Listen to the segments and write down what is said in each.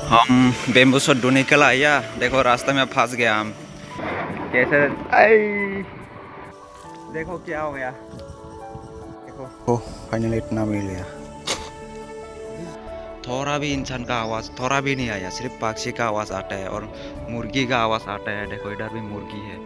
हम bamboo shoot ढूंढने निकल आया। देखो रास्ते में फंस गया हम। कैसे आई देखो क्या हो गया। देखो फाइनली इतना मिल गया। थोड़ा भी इंसान का आवाज़ थोड़ा भी नहीं आया, सिर्फ पक्षी का आवाज़ आता है और मुर्गी का आवाज़ आता है। देखो इधर भी मुर्गी है।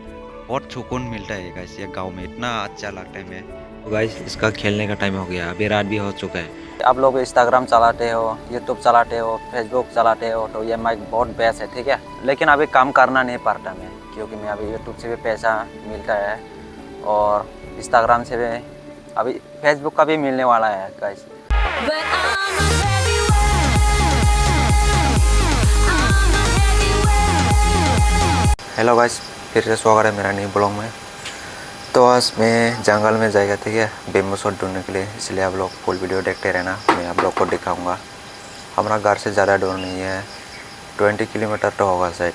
बहुत सुकून मिलता है गाइस, ये गांव में इतना अच्छा लगता है। मैं तो गाइस इसका खेलने का टाइम हो गया, अभी रात भी हो चुका है। आप लोग इंस्टाग्राम चलाते हो, यूट्यूब चलाते हो, फेसबुक चलाते हो, तो ये माइक बहुत बेस्ट है, ठीक है। लेकिन अभी काम करना नहीं पड़ता मैं, क्योंकि मैं अभी यूट्यूब से भी पैसा मिलता है और इंस्टाग्राम से भी, अभी फेसबुक का भी मिलने वाला है गाइस। हेलो गाइस, फिर से स्वागत है मेरा न्यू ब्लॉग में। तो आज मैं जंगल में जाएगा, ठीक है, बेम्बू शूट ढूंढने के लिए, इसलिए आप लोग फुल वीडियो देखते रहना। मैं आप लोग को दिखाऊंगा। हमारा घर से ज़्यादा दूर नहीं है, 20 किलोमीटर तो होगा शायद।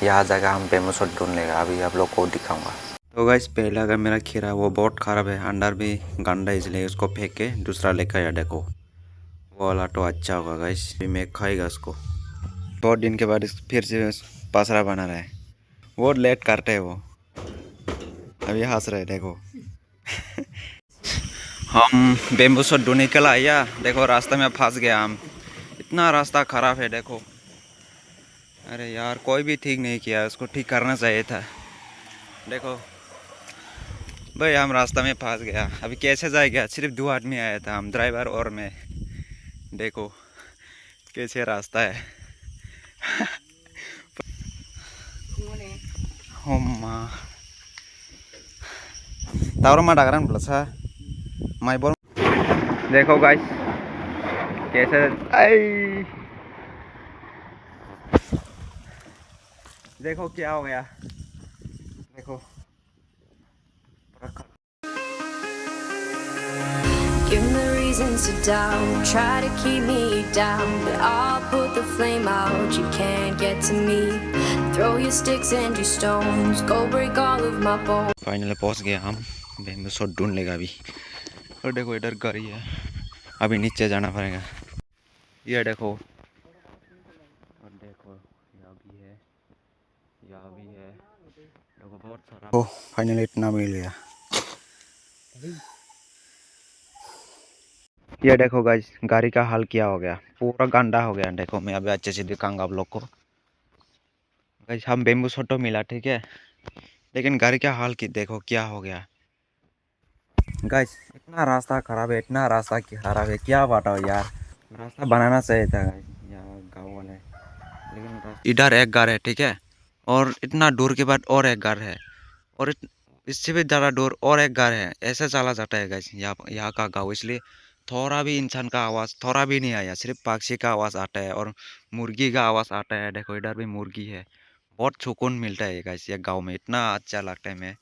यहाँ जाकर हम बेम्बू शूट ढूंढ लेगा, अभी आप लोग को दिखाऊंगा। तो गाइस पहला का मेरा खीरा वो बहुत ख़राब है, अंदर भी गंदा, इसलिए उसको फेंक के दूसरा लेकर आया। देखो वो वाला तो अच्छा होगा गाइस, भी मैं खाएगा उसको। बहुत दिन के बाद फिर से पासरा बना रहा है। बहुत लेट करते है वो, अभी हंस रहे देखो। हम बेम्बू शूट ढूंढने निकल आया। देखो रास्ते में फंस गया हम। इतना रास्ता खराब है देखो। अरे यार कोई भी ठीक नहीं किया, उसको ठीक करना चाहिए था। देखो भाई हम रास्ते में फंस गया, अभी कैसे जाएगा। सिर्फ 2 आदमी आया था, हम ड्राइवर और मैं। देखो कैसे रास्ता है। Homa. Tahu rumah dagaran belasa. My bol. देखो गाइस कैसे आई, देखो क्या हो गया। देखो Give me reasons to doubt, try to keep me down, but I'll put the flame out, you can't get to me. Throw your sticks and your stones, go break all of my bones. Finally पहुंच गए हम। Bamboo shoot ढूंढ लेगा अभी। और देखो इधर गाड़ी है, अभी नीचे जाना पड़ेगा। ये देखो, और देखो यहाँ भी है, यहाँ भी है। देखो बहुत सारा। ओ फाइनली इतना मिल गया। ये देखो गाइस गाड़ी का हाल क्या हो गया, पूरा गंदा हो गया। देखो मैं अभी अच्छे से दिखाऊंगा आप लोग को। गाइस हम बेम्बू शूट तो मिला, ठीक है, लेकिन गाड़ी का हाल की देखो क्या हो गया। गाइस इतना रास्ता खराब है, इतना रास्ता खराब है, क्या बताओ यार। रास्ता बनाना चाहिए था गाइस यहाँ गाँव वाले, लेकिन इधर एक घर है, ठीक है, और इतना दूर के बाद और एक घर है, और इससे भी ज़्यादा दूर और एक घर है। ऐसे चला जाता है गाइस यहाँ का गाँव। इसलिए थोड़ा भी इंसान का आवाज़ थोड़ा भी नहीं आया, सिर्फ पक्षी का आवाज़ आता है और मुर्गी का आवाज़ आता है। देखो इधर भी मुर्गी है। बहुत सुकून मिलता है गाइस, ये गाँव में इतना अच्छा लगता है।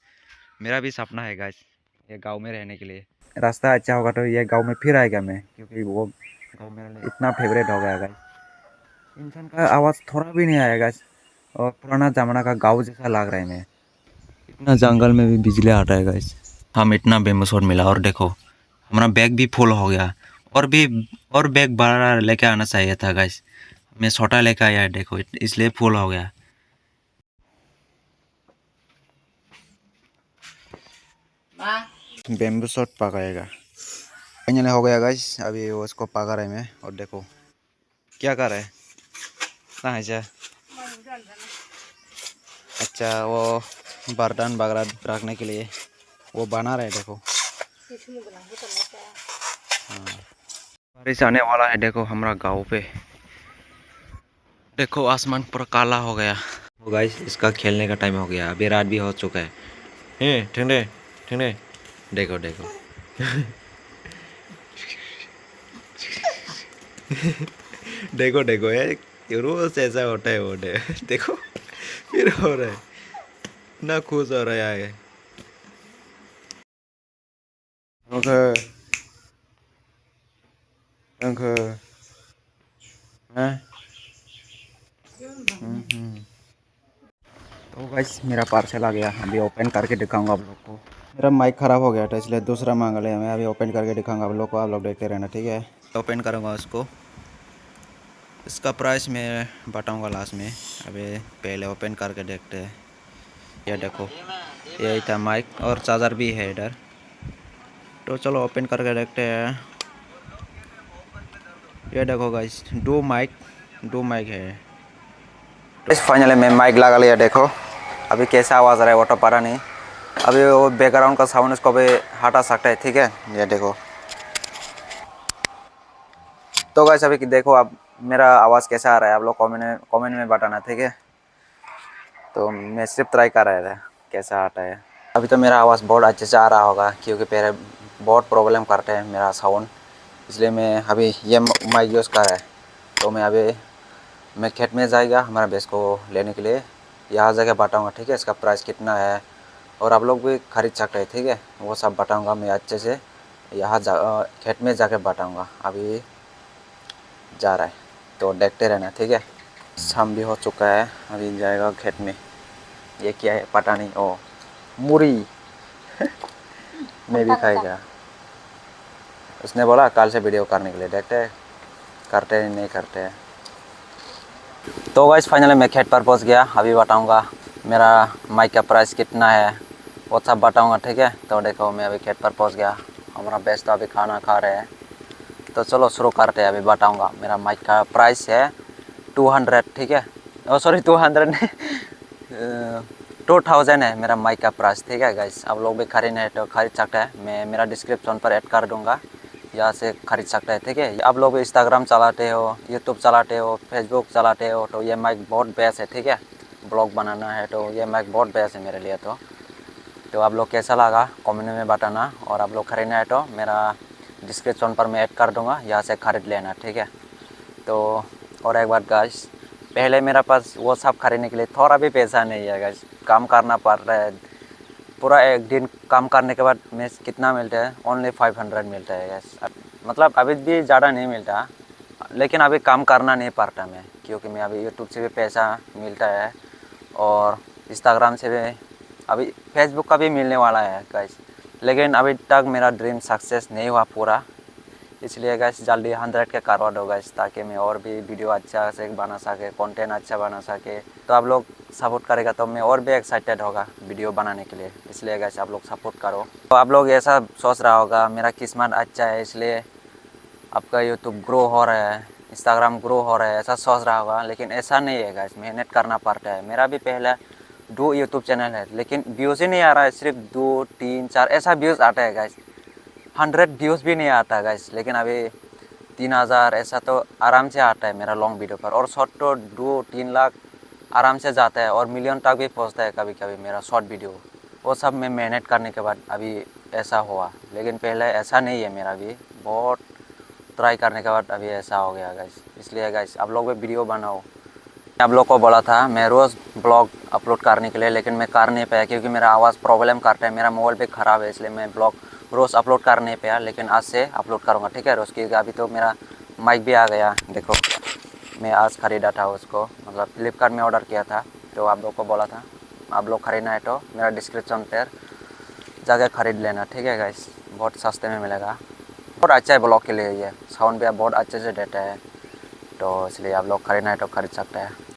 मेरा भी सपना है गाइस ये गांव में रहने के लिए। रास्ता अच्छा होगा तो ये गांव में फिर आएगा मैं, क्योंकि वो गांव मेरे लिए इतना फेवरेट हो गया गाइस। इंसान का आवाज़ थोड़ा भी नहीं आएगा गाइस, और पुराना जमाना का गांव जैसा लग रहा है। मैं इतना जंगल में भी बिजली आता है गाइस। हम इतना बेम्बू शूट मिला, और देखो हमारा बैग भी फुल हो गया। और भी और बैग बड़ा लेके आना चाहिए था गाइस, मैं छोटा लेके आया, देखो इसलिए फुल हो गया। बेम्बू शूट पकाएगा फाइनली हो गया गाइस, अभी वो उसको पका रहे मैं। और देखो क्या कर रहे हैं ना ऐसा। अच्छा वो बर्तन वगैरह रखने के लिए वो बना रहे, देखो। हाँ बारिश आने वाला है, देखो हमारा गांव पे। देखो आसमान पूरा काला हो गया। वो गाइस इसका खेलने का टाइम हो गया, अभी रात भी हो चुका है। ठंडे ठंडे देखो देखो। देखो देखो ये रोज ऐसा होता है वो देखो फिर हो रहा है, इतना खुश हो रहा है। ओके ओके हैं। तो गाइस मेरा पार्सल आ गया, अभी ओपन करके दिखाऊंगा आप लोग को। मेरा माइक ख़राब हो गया था, इसलिए दूसरा मांग लिया मैं। अभी ओपन करके दिखाऊंगा आप लोग को, आप लोग देखते रहना, ठीक है। ओपन करूँगा उसको, इसका प्राइस मैं बताऊंगा लास्ट में। अभी पहले ओपन करके देखते हैं। ये देखो, यही था माइक और चार्जर भी है इधर। तो चलो ओपन करके देखते हैं। ये देखो गाइस, दो माइक है। तो फाइनली मैं माइक लगा लिया। देखो अभी कैसा आवाज़ आ रहा है वो तो पता नहीं। अभी वो बैकग्राउंड का साउंड इसको भी हटा सकता है, ठीक है। ये देखो। तो गाइस अभी देखो आप मेरा आवाज़ कैसा आ रहा है, आप लोग कमेंट में बताना, ठीक है। तो मैं सिर्फ ट्राई कर रहा था कैसा आता है। अभी तो मेरा आवाज़ बहुत अच्छे से आ रहा होगा, क्योंकि पहले बहुत प्रॉब्लम करते हैं मेरा साउंड, इसलिए मैं अभी ये माइक यूज़ कर रहा है। तो मैं खेत में जाएगा हमारा भैंस को लेने के लिए, यहाँ जाके बताऊँगा, ठीक है। इसका प्राइस कितना है और आप लोग भी खरीद सकते हैं, ठीक है। वो सब बताऊँगा मैं अच्छे से, यहाँ खेत में जाके बताऊँगा। अभी जा रहा है तो देखते रहना, ठीक है। शाम भी हो चुका है, अभी जाएगा खेत में। ये क्या है पता नहीं। ओ मूरी मैं भी खाएगा। उसने बोला कल से वीडियो करने के लिए, देखते हैं करते हैं नहीं करते हैं। तो गाइस फाइनली मैं खेत पर पहुंच गया। अभी बताऊंगा मेरा माइक का प्राइस कितना है, वो सब बताऊंगा, ठीक है। तो देखो मैं अभी खेत पर पहुंच गया। हमारा भैंस तो अभी खाना खा रहे हैं। तो चलो शुरू करते हैं। अभी बताऊंगा मेरा माइक का प्राइस है 200, ठीक है। ओ सॉरी 200 नहीं 2000 है मेरा माइक का प्राइस, ठीक है गाइस। आप लोग भी खरीदना है तो खरीद सकते हैं, मैं मेरा डिस्क्रिप्शन पर ऐड कर दूंगा, यहाँ से खरीद सकते हैं, ठीक है। आप लोग इंस्टाग्राम चलाते हो, यूट्यूब चलाते हो, फेसबुक चलाते हो, तो ये माइक बहुत बेस्ट है, ठीक है। ब्लॉग बनाना है तो ये माइक बहुत बेस्ट है मेरे लिए। तो आप लोग कैसा लगा कमेंट में बताना, और आप लोग खरीदना है तो मेरा डिस्क्रिप्शन पर मैं ऐड कर दूंगा, यहाँ से खरीद लेना, ठीक है। तो और एक बात गाइस, पहले मेरा पास वो सब खरीदने के लिए थोड़ा भी पैसा नहीं है गाइस, काम करना पड़ रहा है। पूरा एक दिन काम करने के बाद में कितना मिलता है, ओनली 500 मिलता है गाइस। मतलब अभी भी ज़्यादा नहीं मिलता, लेकिन अभी काम करना नहीं पड़ता मैं, क्योंकि मैं अभी यूट्यूब से भी पैसा मिलता है और इंस्टाग्राम से भी, अभी फेसबुक का भी मिलने वाला है गाइस। लेकिन अभी तक मेरा ड्रीम सक्सेस नहीं हुआ पूरा, इसलिए गाइस जल्दी 100 के करवा दो गाइस, ताकि मैं और भी वीडियो अच्छा से बना सके, कंटेंट अच्छा बना सके। तो आप लोग सपोर्ट करेगा तो मैं और भी एक्साइटेड होगा वीडियो बनाने के लिए, इसलिए गाइस आप लोग सपोर्ट करो। तो आप लोग ऐसा सोच रहा होगा मेरा किस्मत अच्छा है इसलिए आपका यूट्यूब ग्रो हो रहा है, इंस्टाग्राम ग्रो हो रहा है, ऐसा सोच रहा होगा, लेकिन ऐसा नहीं है गाइस। मेहनत करना पड़ता है। मेरा भी पहले 2 यूट्यूब चैनल है, लेकिन व्यूज़ ही नहीं आ रहा है, सिर्फ 2 3 4 ऐसा व्यूज़ आता है गाइस। 100 व्यूज़ भी नहीं आता गाइस, लेकिन अभी 3000 ऐसा तो आराम से आता है मेरा लॉन्ग वीडियो पर। और शॉर्ट तो 2-3 लाख आराम से जाता है, और मिलियन तक भी पहुंचता है कभी कभी मेरा शॉर्ट वीडियो। वो सब मैं मेहनत करने के बाद अभी ऐसा हुआ, लेकिन पहले ऐसा नहीं है मेरा भी। बहुत ट्राई करने के बाद अभी ऐसा हो गया गाइस। इसलिए गाइस आप लोग भी वीडियो बनाओ। आप लोग को बोला था मैं रोज़ ब्लॉग अपलोड करने के लिए, लेकिन मैं कर नहीं पाया, क्योंकि मेरा आवाज़ प्रॉब्लम करता है, मेरा मोबाइल भी ख़राब है, इसलिए मैं ब्लॉग रोज़ अपलोड कर नहीं पाया। लेकिन आज से अपलोड करूँगा, ठीक है रोज़ की। अभी तो मेरा माइक भी आ गया, देखो मैं आज ख़रीदा था उसको, मतलब फ्लिपकार्ट में ऑर्डर किया था। तो आप लोग को बोला था आप लोग ख़रीदना है तो मेरा डिस्क्रिप्शन पर जाकर ख़रीद लेना, ठीक है गाइस। बहुत सस्ते में मिलेगा, बहुत अच्छा है ब्लॉग के लिए। ये साउंड भी बहुत अच्छे से देता है, तो इसलिए आप लोग खरीदना है तो खरीद सकते हैं।